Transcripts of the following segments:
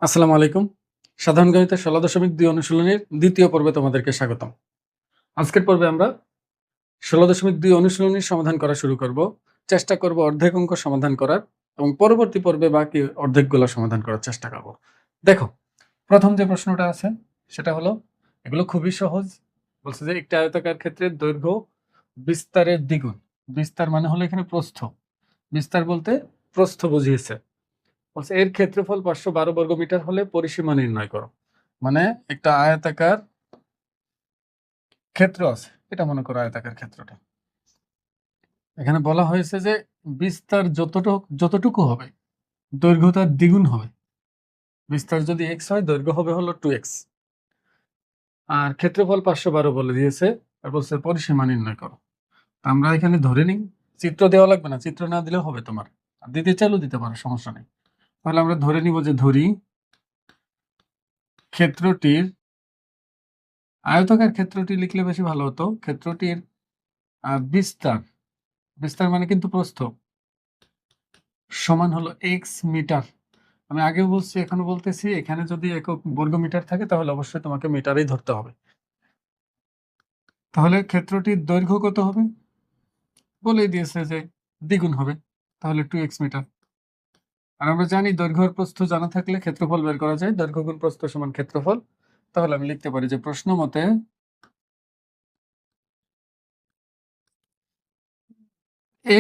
আসসালামু আলাইকুম। সাধারণ গণিতের ১৬.২ অনুশীলনীর দ্বিতীয় পর্বে তোমাদেরকে স্বাগতম। আজকের পর্বে আমরা ১৬.২ অনুশীলনীর সমাধান করা শুরু করব। চেষ্টা করব অর্ধেক অঙ্ক সমাধান করার এবং পরবর্তী পর্বে বাকি অর্ধেকগুলো সমাধান করার চেষ্টা করব। দেখো, প্রথম যে প্রশ্নটা আছে সেটা হলো, এগুলো খুবই সহজ। বলছে যে একটি আয়তাকার ক্ষেত্রের দৈর্ঘ্য বিস্তারের দ্বিগুণ। বিস্তার মানে হলো এখানে প্রস্থ। বিস্তার বলতে প্রস্থ বুঝিয়েছে। বলছে এর ক্ষেত্রফল ৫১২ বর্গমিটার হলে পরিসীমা নির্ণয় করো। মানে একটা আয়তাকার ক্ষেত্র আছে, এটা মনে করো আয়তাকার ক্ষেত্রটা। এখানে বলা হয়েছে যে বিস্তার যতটুকু হবে দৈর্ঘ্য তার দ্বিগুণ হবে। বিস্তার যদি x হয়, দৈর্ঘ্য হবে হলো 2x, আর ক্ষেত্রফল ৫১২ বলে দিয়েছে, আর বলছে পরিসীমা নির্ণয় করো। আমরা এখানে ধরে নিই, চিত্র দেওয়া লাগবে না, চিত্র না দিলেও হবে তোমার, আর দিতে চাইলেও দিতে পারো, সমস্যা নেই। তাহলে আমরা ধরে নিব যে ধরি ক্ষেত্রটির, আয়তাকার ক্ষেত্রটি লিখলে বেশি ভালো হতো, ক্ষেত্রটির বিস্তার, বিস্তার মানে কিন্তু প্রস্থ, সমান হলো x মিটার। আমি আগেও বলছি, এখনো বলতেছি, এখানে যদি একক বর্গমিটার থাকে তাহলে অবশ্যই তোমাকে মিটারেই ধরতে হবে। তাহলে ক্ষেত্রটির দৈর্ঘ্য কত হবে? বলেই দিয়েছে যে দ্বিগুণ হবে, তাহলে 2x মিটার। আর আমরা জানি দৈর্ঘ্য আর প্রস্থ জানা থাকলে ক্ষেত্রফল বের করা যায়, দৈর্ঘ্য গুণ প্রস্থ সমান ক্ষেত্রফল। তাহলে আমি লিখতে পারি যে প্রশ্ন মতে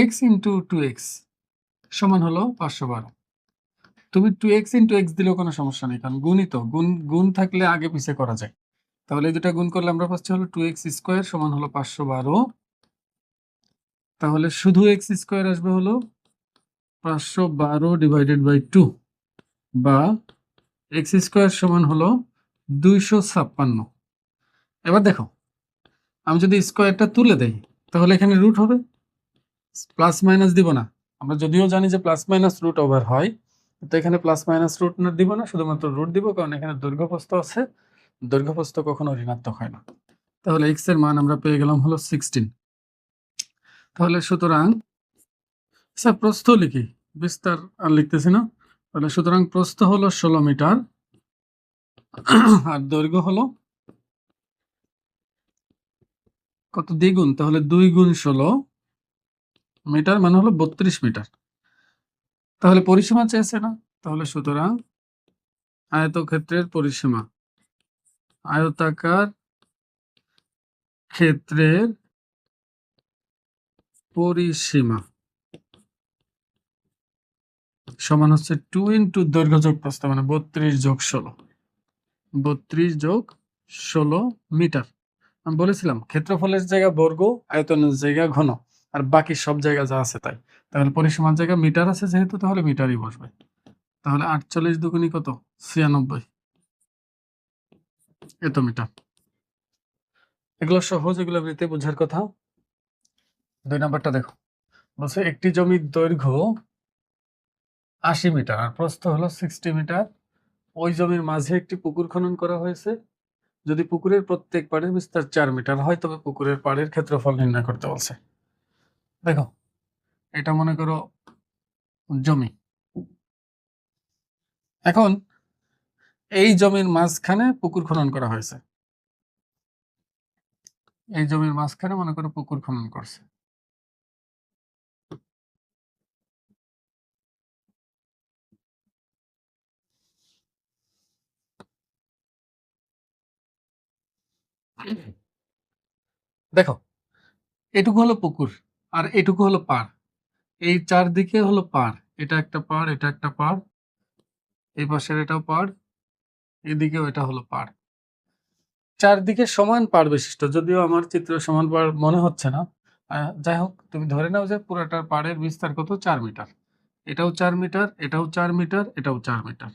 x ইন্টু 2x সমান হলো ৫১২। তুমি 2x ইন্টু x দিলেও কোনো সমস্যা নেই, কারণ গুণই তো, গুণ থাকলে আগে পিছে করা যায়। তাহলে এই দুটা গুণ করলে আমরা পাচ্ছি হলো 2x স্কোয়ার সমান হলো ৫১২। তাহলে শুধু x স্কোয়ার আসবে হলো ৫১২ ডিভাইডেড বাই 2, বা x স্কোয়ার সমান হলো ২৫৬। এবার দেখো, আমি যদি স্কোয়ারটা তুলে দেই তাহলে এখানে রুট হবে, প্লাস মাইনাস দিব না। আমরা যদিও জানি যে প্লাস মাইনাস রুট ওভার হয়, তো এখানে প্লাস মাইনাস রুট দিব না, শুধুমাত্র রুট দিব, কারণ এখানে দৈর্ঘ্য প্রস্থ আছে, দৈর্ঘ্য প্রস্থ কখনো ঋণাত্মক হয় না। তাহলে x এর মান আমরা পেয়ে গেলাম হলো 16। তাহলে সুতরাং স্যার প্রস্থ লিখি, বিস্তার আর লিখতেছি না। তাহলে সুতরাং প্রস্থ হলো 16 মিটার, আর দৈর্ঘ্য হলো কত? দ্বিগুণ, তাহলে 2 গুণ 16 মিটার মানে হলো 32 মিটার। তাহলে পরিসীমা চেয়েছে না, তাহলে সুতরাং আয়তক্ষেত্রের পরিসীমা, আয়তাকার ক্ষেত্রের পরিসীমা সমান হচ্ছে 2 ইন্টু দৈর্ঘ্য যোগ প্রস্থ, মানে 32 যোগ 16, 32 যোগ 16 মিটার। আমি বলেছিলাম ক্ষেত্রফলের জায়গা বর্গ, আয়তনের জায়গা ঘন, আর বাকি সব জায়গা যা আছে তাই। তাহলে পরিসীমার জায়গা মিটার আছে যেহেতু, তাহলে মিটারই বসবে। তাহলে 48 দুগুণী কত? 96, এত মিটার। এগুলো সহজ, এগুলো এমনিতে বোঝার কথা। 2 নাম্বারটা দেখো, বলছে একটি জমির দৈর্ঘ্য 80 মিটার আর প্রস্থ হলো 60 মিটার। ওই জমির মাঝে একটি পুকুর খনন করা হয়েছে। যদি পুকুরের প্রত্যেক পাড়ের বিস্তার 4 মিটার হয়, তবে পুকুরের পাড়ের ক্ষেত্রফল নির্ণয় করতে বলছে। দেখো, এটা মনে করো জমি। এখন এই জমির মাঝখানে পুকুর খনন করা হয়েছে, এই জমির মাঝখানে মনে করো পুকুর খনন করছে। দেখো, এটুকু হলো পুকুর আর এটুকু হলো পাড়, এই চারদিকে হলো পাড়, এটা একটা পাড়, এটা একটা পাড়, এই পাশের এটাও পাড়, এদিকেও এটা হলো পাড়। চারদিকে সমান পাড় বিশিষ্ট, যদিও আমার চিত্র সমান পাড় মনে হচ্ছে না, যাই হোক, তুমি ধরে নাও যে পুরোটার পাড়ের বিস্তার কত? 4 মিটার। এটাও 4 মিটার, এটাও 4 মিটার, এটাও 4 মিটার।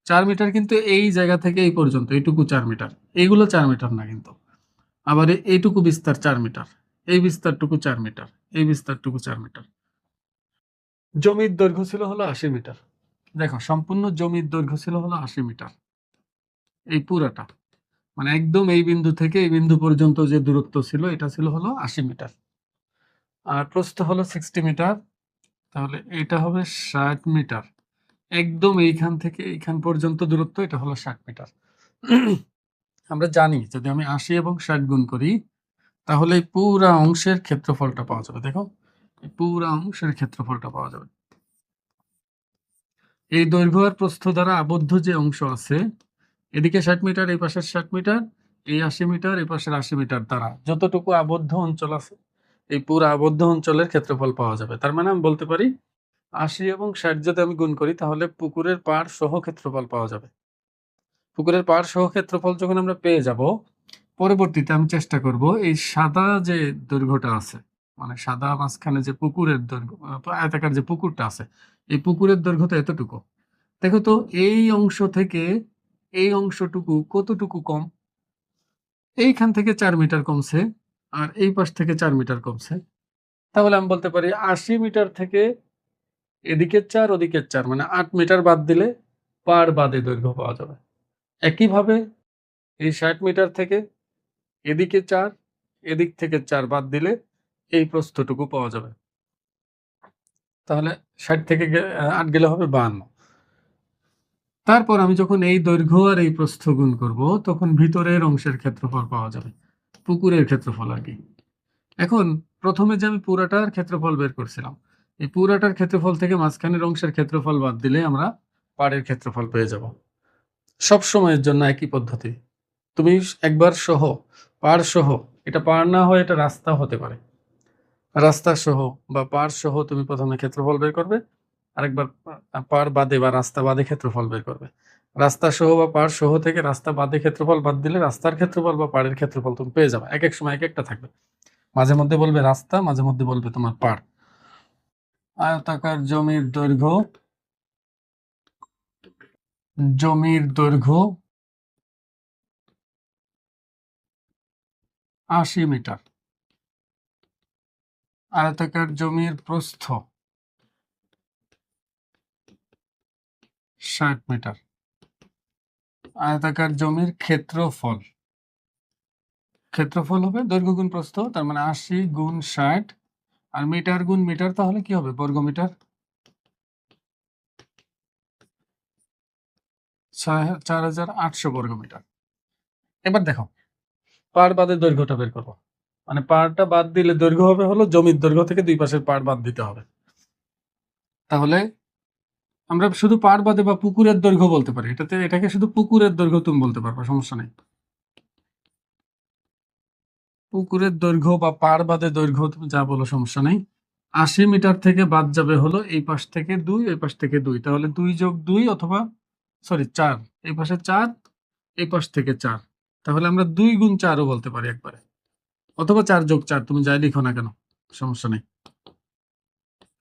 4 মিটার কিন্তু এই জায়গা থেকে এই পর্যন্ত, এইটুকু 4 মিটার, এইগুলো 4 মিটার না কিন্তু। আবার এইটুকু বিস্তার 4 মিটার, এই বিস্তারটুকু 4 মিটার, এই বিস্তারটুকু 4 মিটার। জমির দৈর্ঘ্য ছিল হলো 80 মিটার। দেখো, সম্পূর্ণ জমির দৈর্ঘ্য ছিল হলো 80 মিটার, এই পুরাটা, মানে একদম এই বিন্দু থেকে এই বিন্দু পর্যন্ত যে দূরত্ব ছিল এটা ছিল হলো 80 মিটার। আর প্রস্থ হলো 60 মিটার, তাহলে এটা হবে 60 মিটার। একদম এইখান থেকে এইখান পর্যন্ত দূরত্ব, এটা হলো 60 মিটার। আমরা জানি যদি আমি 80 এবং 60 গুণ করি তাহলে এই পুরা অংশের ক্ষেত্রফলটা পাওয়া যাবে। দেখো এই পুরা অংশের ক্ষেত্রফলটা পাওয়া যাবে। এই দৈর্ঘ্য আর প্রস্থ দ্বারা আবদ্ধ যে অংশ আছে, এদিকে 60 মিটার, এই পাশের 60 মিটার, এই 80 মিটার, এই পাশের 80 মিটার দ্বারা যতটুকু আবদ্ধ অঞ্চল আছে, এই পুরো আবদ্ধ অঞ্চলের ক্ষেত্রফল পাওয়া যাবে। তার মানে আমি বলতে পারি 80 এবং 60 যদি আমি গুণ করি তাহলে পুকুরের পাড় সহ ক্ষেত্রফল পাওয়া যাবে। পুকুরের পাড় সহ ক্ষেত্রফল যখন আমরা পেয়ে যাব, পরবর্তীতে আমি চেষ্টা করব এই সাদা যে দৈর্ঘ্যটা আছে, মানে সাদা মাঝখানে যে পুকুরের দৈর্ঘ্য, আয়তাকার যে পুকুরটা আছে, এই পুকুরের দৈর্ঘ্য তো এতটুকু। দেখো তো এই অংশ থেকে এই অংশটুকু কতটুকু কম? এইখান থেকে 4 মিটার কমছে, আর এই পাশ থেকে 4 মিটার কমছে। তাহলে আমি বলতে পারি 80 মিটার থেকে এদিকে 4 ওদিকে 4, মানে 8 মিটার বাদ দিলে পার বাদে দৈর্ঘ্য পাওয়া যাবে। একইভাবে এই 60 মিটার থেকে এদিকে 4, এদিক থেকে 4 বাদ দিলে এই প্রস্থটুকু পাওয়া যাবে। তাহলে 60 থেকে 8 গেলে হবে 52। তারপর আমি যখন এই দৈর্ঘ্য আর এই প্রস্থ গুণ করব তখন ভিতরের অংশের ক্ষেত্রফল পাওয়া যাবে, পুকুরের ক্ষেত্রফল আর কি। এখন প্রথমে যে আমি পুরাটার ক্ষেত্রফল বের করছিলাম, এই পুরাটার ক্ষেত্রফল থেকে মাঝখানের অংশের ক্ষেত্রফল বাদ দিলে আমরা পাড়ের ক্ষেত্রফল পেয়ে যাব। সব সময়ের জন্য একই পদ্ধতি। তুমি একবার সহ, পাড় সহ, এটা পাড় না হয় এটা রাস্তা হতে পারে, রাস্তা সহ বা পাড় সহ তুমি প্রথমে ক্ষেত্রফল বের করবে, আরেকবার পাড় বাদে বা রাস্তা বাদে ক্ষেত্রফল বের করবে। রাস্তা সহ বা পাড় সহ থেকে রাস্তা বাদে ক্ষেত্রফল বাদ দিলে রাস্তার ক্ষেত্রফল বা পাড়ের ক্ষেত্রফল তুমি পেয়ে যাবে। এক এক সময় এক একটা থাকবে, মাঝে মধ্যে বলবে রাস্তা, মাঝে মধ্যে বলবে তোমার পাড়। আয়তাকার জমির দৈর্ঘ্য, জমির দৈর্ঘ্য 80 মিটার, আয়তাকার জমির প্রস্থ 60 মিটার, আয়তাকার জমির ক্ষেত্রফল, ক্ষেত্রফল হবে দৈর্ঘ্য গুণ প্রস্থ, তার মানে 80 গুণ 60, আর মিটার গুণ মিটার, তাহলে কি হবে? বর্গ মিটার। 4800 বর্গ মিটার। এবার দেখো পাড় বাদের দৈর্ঘ্যটা বের করবো, মানে পাড়টা বাদ দিলে দৈর্ঘ্য হবে হলো জমির দৈর্ঘ্য থেকে দুই পাশের পাড় বাদ দিতে হবে। তাহলে আমরা শুধু পাড় বাদে বা পুকুরের দৈর্ঘ্য বলতে পারি, এটাকে শুধু পুকুরের দৈর্ঘ্য তুমি বলতে পারবে, সমস্যা নেই। পুকুরের দৈর্ঘ্য বা পাড় বাদে দৈর্ঘ্য তুমি যা বলো সমস্যা নেই। 80 মিটার থেকে বাদ যাবে হলো এই পাশ থেকে 2, এই পাশ থেকে 2, তাহলে 2 যোগ 2 অথবা 4, এই পাশে 4, এই পাশ থেকে 4, তাহলে আমরা 2 গুণ 4ও বলতে পারি একবারে, অথবা 4 যোগ 4, তুমি যাই লিখো না কেন সমস্যা নেই।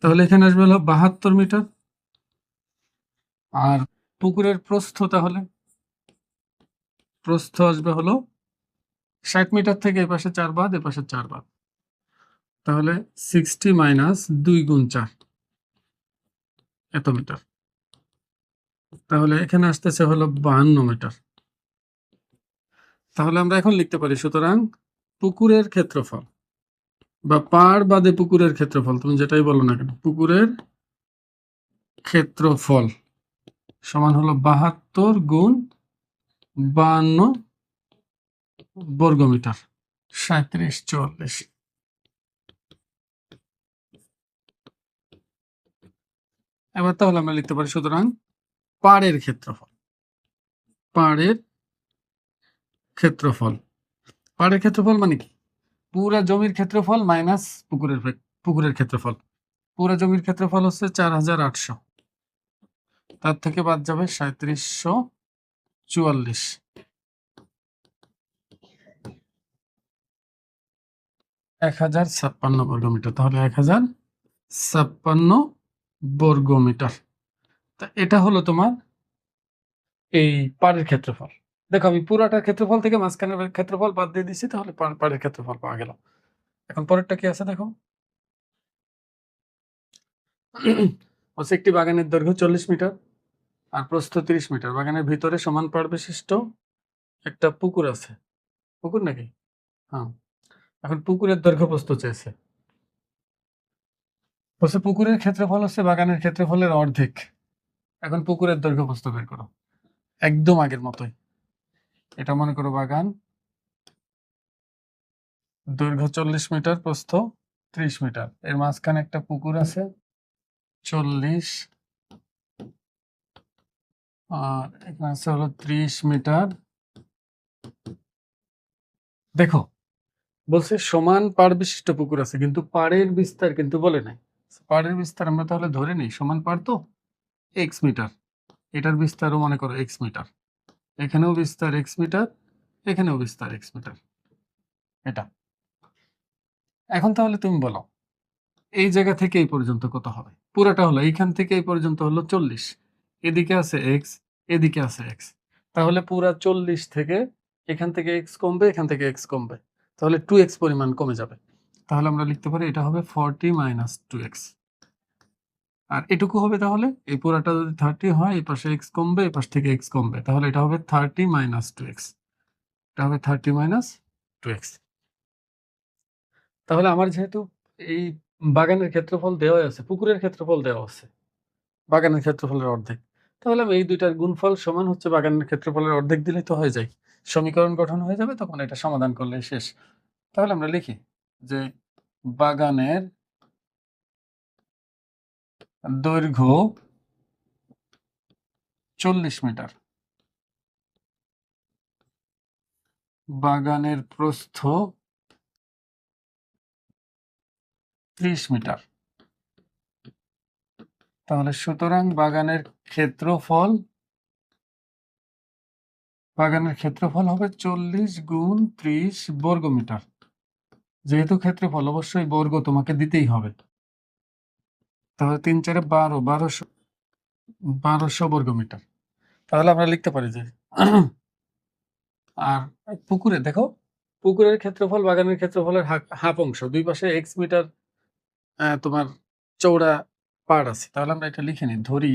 তাহলে এখানে আসবে হলো 72 মিটার। আর পুকুরের প্রস্থ, তাহলে প্রস্থ আসবে হলো 60 মিটার থেকে এই পাশে 4 বাদ, এই পাশে 4 বাদ, তাহলে 60 মাইনাস 2 গুণ 4, এত মিটার। তাহলে এখানে আসতেছে হলো 52 মিটার। তাহলে আমরা এখন লিখতে পারি, সুতরাং পুকুরের ক্ষেত্রফল বা পাড় বাদে পুকুরের ক্ষেত্রফল, তুমি যেটাই বলো না কেন, পুকুরের ক্ষেত্রফল সমান হলো 72 গুণ 52 বর্গ মিটার, 3744। এবার তাহলে আমরা লিখতে পারি, সুতরাং পাড়ের ক্ষেত্রফল, পাড়ের ক্ষেত্রফল, পাড়ের ক্ষেত্রফল মানে কি? পুরা জমির ক্ষেত্রফল মাইনাস পুকুরের ক্ষেত্রফল। পুরা জমির ক্ষেত্রফল হচ্ছে 4800, তার থেকে বাদ যাবে 3744, 1056 বর্গ মিটার, তাহলে 1056 বর্গ মিটার। তা এটা হলো তোমার এই পাড়ের ক্ষেত্রফল। দেখো আমি পুরাটার ক্ষেত্রফল থেকে মাঝখানের ক্ষেত্রফল বাদ দিয়ে দিচ্ছি, তাহলে পাড়ের ক্ষেত্রফল পাওয়া গেল। এখন পরেরটা কি আছে দেখো, হচ্ছে একটি বাগানের দৈর্ঘ্য 40 মিটার আর প্রস্থ 30 মিটার, বাগানের ভিতরে সমান পাড় বিশিষ্ট একটা পুকুর আছে। পুকুর নাকি? হ্যাঁ। এখন পুকুরের দৈর্ঘ্য প্রস্থ চেয়েছে, বলছে পুকুরের ক্ষেত্রফল হচ্ছে বাগানের ক্ষেত্রফলের অর্ধেক, এখন পুকুরের দৈর্ঘ্য প্রস্থ বের করো, একদম আগের মতোই। এটা মনে করো বাগান, দৈর্ঘ্য 40 মিটার, প্রস্থ 30 মিটার, এর মাঝখানে একটা পুকুর আছে 40, আর এখানে আছে হলো 30 মিটার। দেখো বলছে সমান পাড় বিশিষ্ট পুকুর আছে, কিন্তু পাড়ের বিস্তার কিন্তু বলে নাই। পাড়ের বিস্তার আমরা তাহলে ধরে নিই সমান পাড় তো এক্স মিটার, এটার বিস্তারও মনে করো এক্স মিটার, এখানেও বিস্তার এক্স মিটার, এখানেও বিস্তার এক্স মিটার। এটা এখন তাহলে তুমি বলো এই জায়গা থেকে এই পর্যন্ত কত হবে? পুরোটা হলো এইখান থেকে এই পর্যন্ত হলো 40, এদিকে আছে এক্স, এদিকে আছে এক্স, তাহলে পুরা 40 থেকে এখান থেকে এক্স কমবে, এখান থেকে এক্স কমবে, তাহলে 2x পরিমাণ কমে যাবে। তাহলে আমরা লিখতে পারি এটা হবে 40 মাইনাস 2x। আর এটুকু হবে তাহলে এই পুরাটা যদি 30 হয়, এই পাশে এক্স কমবে, এই পাশ থেকে এক্স কমবে, তাহলে এটা হবে 30 মাইনাস 2x। এটা হবে 30 মাইনাস 2x। তাহলে আমার যেহেতু এই বাগানের ক্ষেত্রফল দেওয়া আছে, পুকুরের ক্ষেত্রফল দেওয়া আছে বাগানের ক্ষেত্রফলের অর্ধেক, তাহলে আমি এই দুইটার গুণফল সমান হচ্ছে বাগানের ক্ষেত্রফলের অর্ধেক দিলেই তো হয়ে যায়, সমীকরণ গঠন হয়ে যাবে, তখন এটা সমাধান করলে শেষ। তাহলে আমরা লিখি যে বাগানের দৈর্ঘ্য 40 মিটার, বাগানের প্রস্থ 30 মিটার। তাহলে সুতরাং বাগানের ক্ষেত্রফল হবে 40 গুণ 30 বর্গ মিটার। যেহেতু ক্ষেত্রফল অবশ্যই বর্গ তোমাকে দিতেই হবে, তাহলে 3 4 12, 1200 বর্গ মিটার। তাহলে আমরা লিখতে পারি যে আর পুকুরে দেখো, পুকুরের ক্ষেত্রফল বাগানের ক্ষেত্রফলের হাফ অংশ, দুই পাশে এক্স মিটার তোমার চৌড়া পাড় আছে। তাহলে আমরা এটা লিখে নিই, ধরি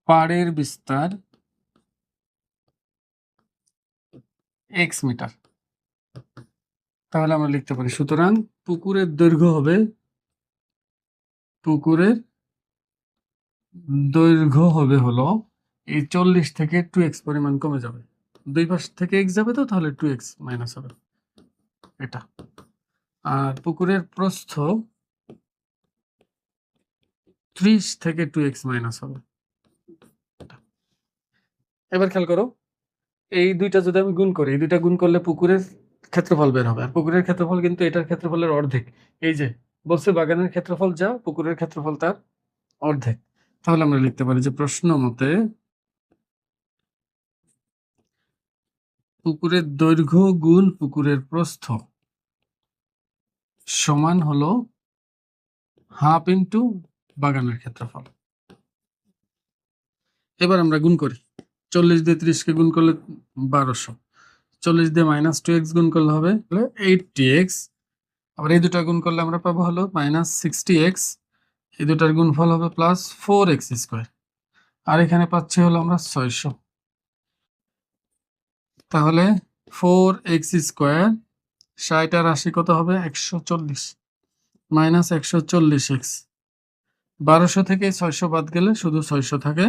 পাড়ের বিস্তার এক্স মিটার। তাহলে আমরা লিখতে পারি সুতরাং পুকুরের দৈর্ঘ্য হবে হলো এই 40 থেকে 2x পরিমাণ কমে যাবে, দুই পাশ থেকে x যাবে তো, তাহলে 2x মাইনাস হবে এটা। আর পুকুরের প্রস্থ 30 থেকে 2x মাইনাস হবে। এবার খেয়াল করো, এই দুইটা যদি আমি গুণ করি, এই দুইটা গুণ করলে পুকুরের ক্ষেত্রফল বের হবে, আর পুকুরের ক্ষেত্রফল কিন্তু এটার ক্ষেত্রফলের অর্ধেক। এই যে বলছে বাগানের ক্ষেত্রফল যা, পুকুরের ক্ষেত্রফল তার অর্ধেক। তাহলে আমরা লিখতে পারি যে প্রশ্ন মতে পুকুরের দৈর্ঘ্য গুণ পুকুরের প্রস্থ সমান হলো হাফ ইন্টু বাগানের ক্ষেত্রফল। এবার আমরা গুণ করি, 40 দিয়ে 30 কে গুণ করলে 1200, 40 দিয়ে মাইনাস 2x গুণ করলে হবে 80x, আবার এই দুটা গুণ করলে আমরা পাবো হলো মাইনাস 60x, এই দুটার গুণফল হবে প্লাস 4x স্কোয়ার, আর এখানে পাচ্ছি হলো আমরা 600। তাহলে 4x স্কোয়ার 60 আর 80 কত হবে 140, মাইনাস 140x, 1200 থেকে 600 বাদ গেলে শুধু 600 থাকে,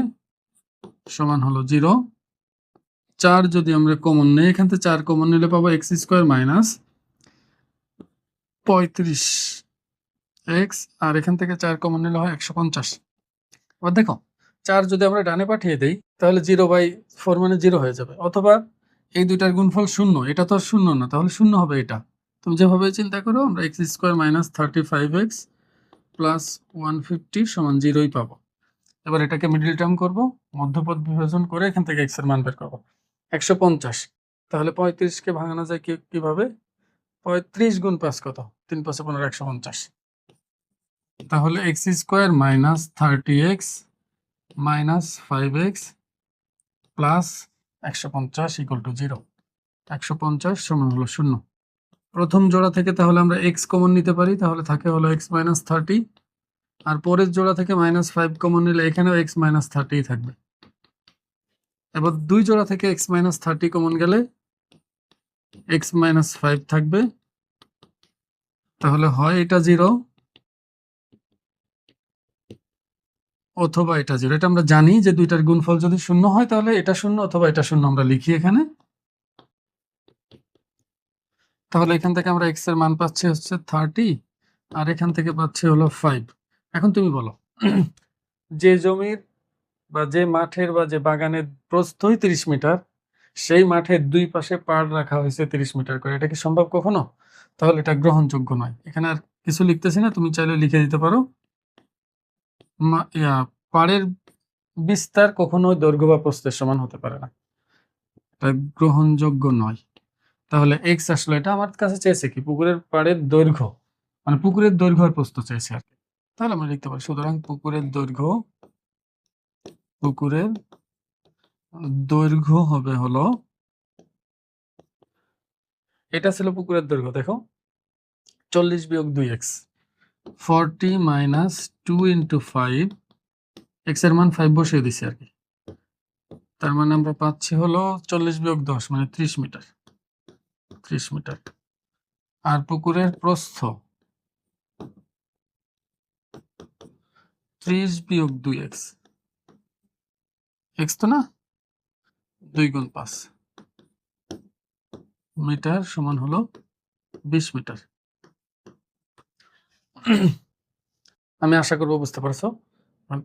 সমান হলো 0। 4 যদি আমরা কমন নেই, এখান থেকে 4 কমন নিলে পাবো x স্কোয়ার মাইনাস 35x, আর এখান থেকে 4 কমন নিলে হয় 150। আবার দেখো 4 যদি আমরা ডানে পাঠিয়ে দেই, তাহলে 0/4 মানে 0 হয়ে যাবে, অথবা এই দুইটার গুণফল 0, এটা তো আর 0 না, তাহলে 0 হবে এটা। তুমি যেভাবে চিন্তা করো, আমরা x square minus 35x plus 150 সমান 0ই পাবো। এবার এটাকে মিডল টার্ম করবো, মধ্যপদ বিভাজন করে এখান থেকে x এর মান বের করবো 150। তাহলে 35 কে ভাঙানো যায় কিভাবে, 35 গুণ 5 কত, 3 5 15 150। তাহলে x square minus 30x minus 5x plus 150 equal to 0। 150 সমান হলো 0। প্রথম জোড়া থেকে তাহলে আমরা x কমন নিতে পারি, তাহলে থাকে হলো x মাইনাস 30, আর পরের জোড়া থেকে মাইনাস 5 কমন নিলে এখানেও x মাইনাস 30 থাকবে। এবার দুই জোড়া থেকে x মাইনাস 30 কমন গেলে x মাইনাস 5 থাকবে, তাহলে হয় এটা 0 অথবা এটা 0। এটা আমরা জানি যে দুইটার গুণফল যদি শূন্য হয় তাহলে এটা শূন্য অথবা এটা শূন্য, আমরা লিখি এখানে। তাহলে এখান থেকে আমরা x এর মান পাচ্ছি হচ্ছে 30 আর এখান থেকে পাচ্ছি হলো 5। এখন তুমি বলো যে জমির বা যে মাঠের বা যে বাগানের প্রস্থই 30 মিটার, সেই মাঠের দুই পাশে পাড় রাখা হয়েছে 30 মিটার করে, এটা কি সম্ভব কখনো? তাহলে এটা গ্রহণযোগ্য নয়। এখানে আর কিছু লিখতেছি না, তুমি চাইলে লিখে দিতে পারো পাড়ের বিস্তার কখনোই দৈর্ঘ্য বা প্রস্থের সমান হতে পারে না, এটা গ্রহণযোগ্য নয়। তাহলে x আসলে এটা আমার কাছে চেয়েছে কি পুকুরের পাড়ের দৈর্ঘ্য, মানে পুকুরের দৈর্ঘ্য আর প্রস্থ চেয়েছে আর কি। তাহলে আমরা লিখতে পারি সুতরাং পুকুরের দৈর্ঘ্য হবে হলো, এটা ছিল পুকুরের দৈর্ঘ্য, দেখো 40 বিয়োগ 2x, 40 মাইনাস 2 ইন্টু 5, x এর মান 5 বসিয়ে দিছি আর কি। তার মানে আমরা পাচ্ছি হলো 40 বিয়োগ 10 মানে 30 মিটার, 30 মিটার। আর পুকুরের প্রস্থ 30 বিয়োগ 2x, x তো না, 2 গুণ 5 মিটার সমান হলো 20 মিটার। আমি আশা করবো বুঝতে পারছো।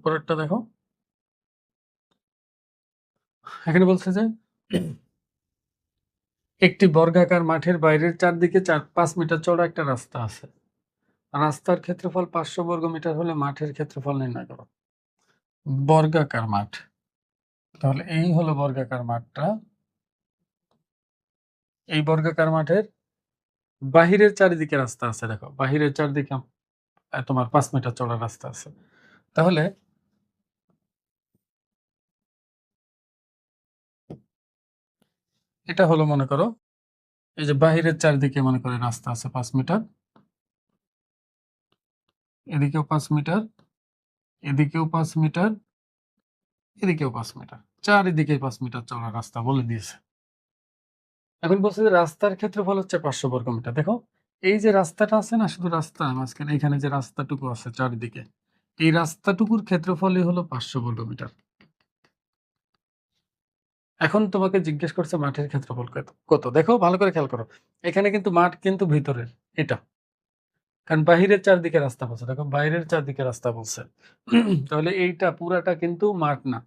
পরেরটা দেখো, এখানে বলছে যে একটি বর্গাকার মাঠের বাইরের চারদিকে 5 মিটার চওড়া একটা রাস্তা আছে। রাস্তার ক্ষেত্রফল 500 বর্গ মিটার হলে মাঠের ক্ষেত্রফল নির্ণয় করো। বর্গাকার মাঠ, তাহলে এই হলো বর্গাকার মাঠটা। এই বর্গাকার মাঠের বাহিরের চারিদিকে রাস্তা আছে, দেখো বাহিরের চারিদিকে তোমার 5 মিটার চওড়া রাস্তা আছে। তাহলে এটা হলো মনে করো এই যে বাহিরের চারিদিকে মনে করে রাস্তা আছে 5 মিটার, এদিকেও 5 মিটার, এদিকেও 5 মিটার, এদিকেও 5 মিটার, চারিদিকে 5 মিটার চওড়া রাস্তা বলে দিয়েছে। এখন বলছে যে রাস্তার ক্ষেত্রফল হচ্ছে 500 বর্গ মিটার। দেখো এই যে রাস্তাটা আছে না, শুধু রাস্তা মাঝখানে এখানে যে রাস্তাটুকু আছে চারিদিকে, এই রাস্তাটুকুর ক্ষেত্রফলই হলো 500 বর্গ মিটার। এখন তোমাকে জিজ্ঞেস করছে মাঠের ক্ষেত্রফল কত। দেখো ভালো করে খেয়াল করো, এখানে কিন্তু মাঠ কিন্তু ভিতরের এটা, কারণ বাহিরের চারদিকে রাস্তা বলছে, দেখো বাইরের চারদিকে রাস্তা বলছে। তাহলে এইটা পুরাটা কিন্তু মাঠ না,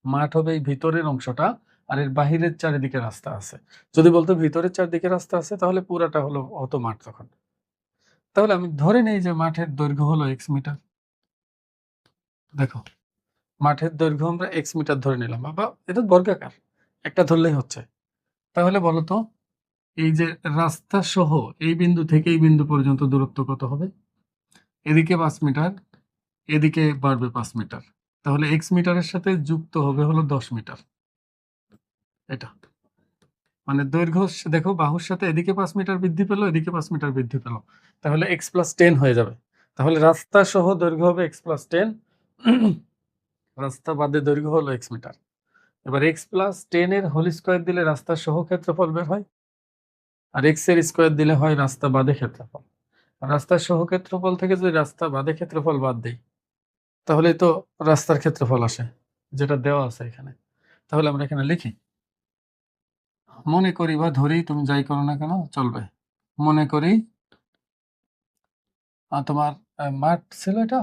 মাঠ হবে এই ভিতরের অংশটা, আর এর বাহিরের চারিদিকে রাস্তা আছে। যদি বলতো ভিতরের চারদিকে রাস্তা আছে তাহলে পুরাটা হতো মাঠ তখন। তাহলে আমি ধরে নেই যে মাঠের দৈর্ঘ্য হলো x মিটার। দেখো মাঠের দৈর্ঘ্য আমরা x মিটার ধরে নিলাম, বাবা এটা বর্গাকার, একটা ধরলেই হচ্ছে। তাহলে বলতো এই যে রাস্তা সহ এই বিন্দু থেকে এই বিন্দু পর্যন্ত দূরত্ব কত হবে? এদিকে 5 মিটার, এদিকে বাড়বে 5 মিটার, তাহলে x মিটারের সাথে যুক্ত হবে হলো 10 মিটার। এটা মানে দৈর্ঘ্য, দেখো বাহুর সাথে এদিকে 5 মিটার বৃদ্ধি পেল, এদিকে 5 মিটার বৃদ্ধি পেল, তাহলে x প্লাস 10 হয়ে যাবে। তাহলে রাস্তা সহ দৈর্ঘ্য হবে x প্লাস 10, রাস্তা বাদে দৈর্ঘ্য হলো x মিটার। এবার x প্লাস 10 এর হোল স্কয়ার দিলে রাস্তা সহ ক্ষেত্রফল বের হয়, আর x এর স্কয়ার দিলে হয় রাস্তা বাদে ক্ষেত্রফল। রাস্তার সহ ক্ষেত্রফল থেকে যদি রাস্তা বাদে ক্ষেত্রফল বাদ দেই তাহলে তো রাস্তার ক্ষেত্রফল আসে, যেটা দেওয়া আছে এখানে। তাহলে আমরা এখানে লিখি, মনে করি বা ধরি, তুমি যাই করো না কেন চলবে, মনে করি তোমার মাঠ ছিল এটা,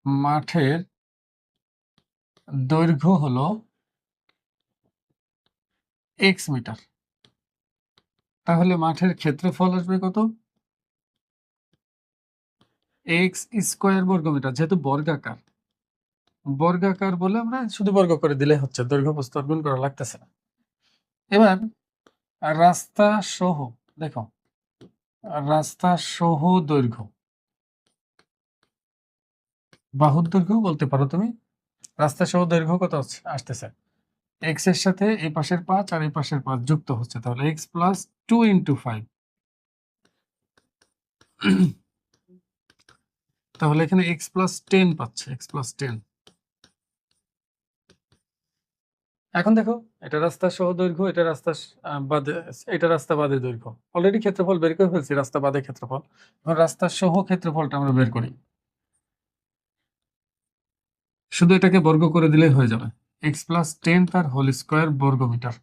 মাঠের দৈর্ঘ্য হলো x মিটার। তাহলে মাঠের ক্ষেত্রফল আসবে কত? x স্কয়ার বর্গ মিটার, যেহেতু বর্গাকার, বর্গাকার বলে আমরা শুধু বর্গ করে দিলে হচ্ছে, দৈর্ঘ্য প্রস্থ গুণ করা লাগতেছে না। এবার রাস্তা সহ, দেখো রাস্তা সহ দৈর্ঘ্য, বাহুর দৈর্ঘ্য বলতে পারো তুমি, রাস্তা সহ দৈর্ঘ্য কত আসতেছে, x এর সাথে এই পাশের 5 আর এই পাশের 5 যুক্ত হচ্ছে, তাহলে x প্লাস 2 ইন্টু 5। তাহলে এখানে x প্লাস 10 পাচ্ছে, x প্লাস 10। এখন দেখো এটা রাস্তা সহ দৈর্ঘ্য, এটা রাস্তা বাদে, এটা রাস্তা বাদে দৈর্ঘ্য। অলরেডি ক্ষেত্রফল বের করে ফেলছি, রাস্তা বাদে ক্ষেত্রফল। এখন রাস্তা সহ ক্ষেত্রফলটা আমরা বের করি। শুধু এটাকে বর্গ করে দিলেই হয়ে যাবে। x প্লাস 10 তার হোল স্কোয়ার বর্গমিটার।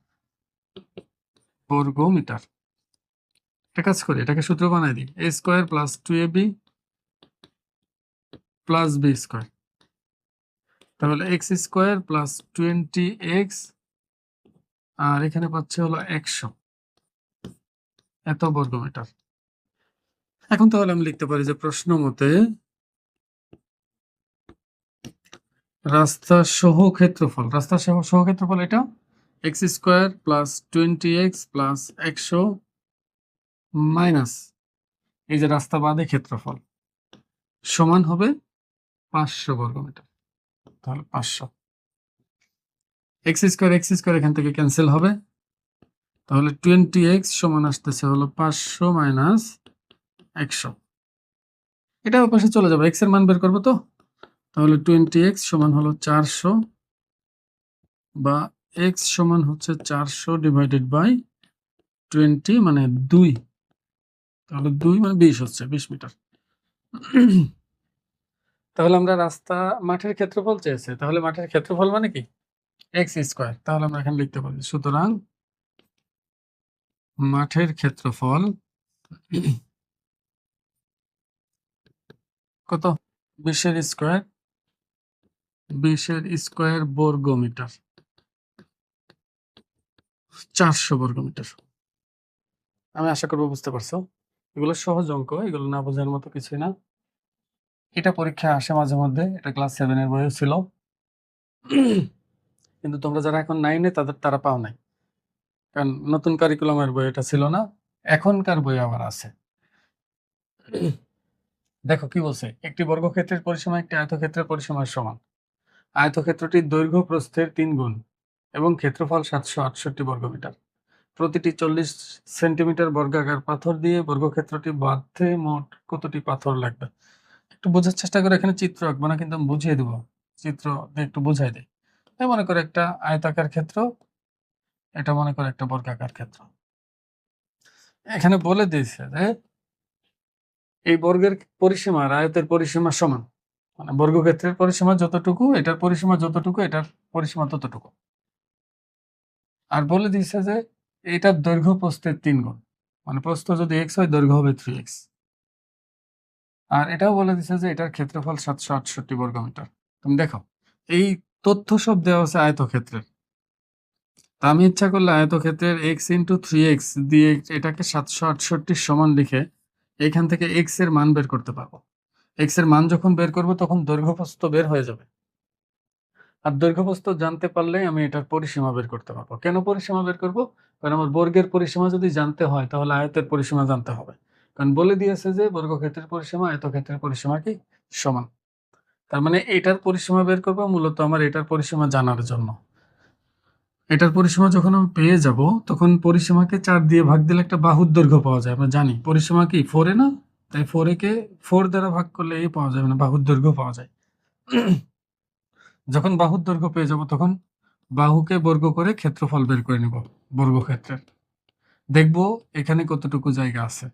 এটা কাজ করি, এটাকে সূত্র বানাই দিই। a square plus 2ab plus b square, তাহলে x স্কোয়ার প্লাস 20x, আর এখানে পাচ্ছে হলো 100, এত বর্গমিটার। এখন তাহলে আমি লিখতে পারি যে প্রশ্ন মতে রাস্তা সহ ক্ষেত্রফল, রাস্তা সহ ক্ষেত্রফল এটা x square plus 20x plus 100 minus এই যে রাস্তা বাদে ক্ষেত্রফল সমান হবে 500 বর্গমিটার। তাহলে 500 x স্কোয়ার এখান থেকে ক্যান্সেল হবে, তাহলে 20x সমান আসতেছে হলো 500 মাইনাস 100। এটা ওই পাশে চলে যাবে, x এর মান বের করবো তো, তাহলে 20x সমান হলো 400 বা x সমান হচ্ছে 400 ডিভাইডেড বাই 20 মানে 2, তাহলে 2 মানে 20 হচ্ছে 20 মিটার। তাহলে আমরা রাস্তা মাঠের ক্ষেত্রফল চেয়েছে, তাহলে মাঠের ক্ষেত্রফল মানে কি x স্কোয়ার, তাহলে আমরা এখানে লিখতে পারি সুতরাং মাঠের ক্ষেত্রফল কত 20 এর স্কোয়ার বর্গ মিটার, 400 বর্গ মিটার। আমি আশা করবো বুঝতে পারছো, এগুলো সহজ অঙ্ক, এগুলো না বোঝার মতো কিছুই না। এটা পরীক্ষায় আসে মাঝে মধ্যে, এটা ক্লাস 7 এর বইও ছিল, কিন্তু তোমরা যারা এখন 9-এ তারা পাও নাই, কারণ নতুন কারিকুলামের বই এটা ছিল না, এখনকার বই আবার আছে। দেখো কি বলছে, একটি বর্গক্ষেত্রের পরিসীমা একটি আয়তক্ষেত্রের পরিসীমার সমান। আয়তক্ষেত্রটির দৈর্ঘ্য প্রস্থের 3 গুণ এবং ক্ষেত্রফল 768 বর্গমিটার। প্রতিটি 40 সেন্টিমিটার বর্গাকার পাথর দিয়ে বর্গক্ষেত্রটি বাঁধতে মোট কতটি পাথর লাগবে? একটু বোঝার চেষ্টা করে, এখানে চিত্র আঁকবো না, কিন্তু আমি বুঝিয়ে দেবো, চিত্র দিয়ে একটু বুঝাই দেয়। মনে করে একটা আয়তাকার ক্ষেত্র, এটা মনে করে একটা বর্গাকার ক্ষেত্র। এখানে বলে দিয়েছে যে এই বর্গের পরিসীমা আর আয়তের পরিসীমা সমান, মানে বর্গক্ষেত্রের পরিসীমা যতটুকু এটার পরিসীমা যতটুকু এটার পরিসীমা ততটুকু। আর বলে দিয়েছে যে এটার দৈর্ঘ্য প্রস্থের 3 গুণ, মানে প্রস্থ যদি x হয় দৈর্ঘ্য হবে 3x। আর এটাও বলে দিয়েছে যে এটার ক্ষেত্রফল 768 বর্গমিটার। তুমি দেখো এই তথ্য সব দেওয়া আছে আয়তক্ষেত্রের, তা আমি ইচ্ছা করলে আয়তক্ষেত্রের x ইন্টু 3x দিয়ে এটাকে 768 সমান লিখে এখান থেকে x এর মান বের করতে পারবো। x এর মান যখন বের করব তখন দৈর্ঘ্য প্রস্থ বের হয়ে যাবে, আর দৈর্ঘ্য প্রস্থ জানতে পারলেই আমি এটার পরিসীমা বের করতে পারবো। কেন পরিসীমা বের করব? কারণ আমার বর্গের পরিসীমা যদি জানতে হয় তাহলে আয়তের পরিসীমা জানতে হবে, কারণ বলে দিয়েছে যে বর্গক্ষেত্রের পরিসীমা আয়তক্ষেত্রের পরিসীমা কি সমান। তার মানে এটার পরিসীমা বের করবো মূলত আমার এটার পরিসীমা জানার জন্য। এটার পরিসীমা যখন আমি পেয়ে যাব তখন পরিসীমাকে 4 দিয়ে ভাগ দিলে একটা বাহুর দৈর্ঘ্য পাওয়া যায়। আমরা জানি পরিসীমা কি 4 না, তাই 4 দ্বারা ভাগ করলে এই পাওয়া যাবে না, বাহুর দৈর্ঘ্য পাওয়া যায়। যখন বাহুর দৈর্ঘ্য পেয়ে যাব তখন বাহুকে বর্গ করে ক্ষেত্রফল বের করে নিব বর্গক্ষেত্রের। দেখব এখানে কতটুকু জায়গা আছে,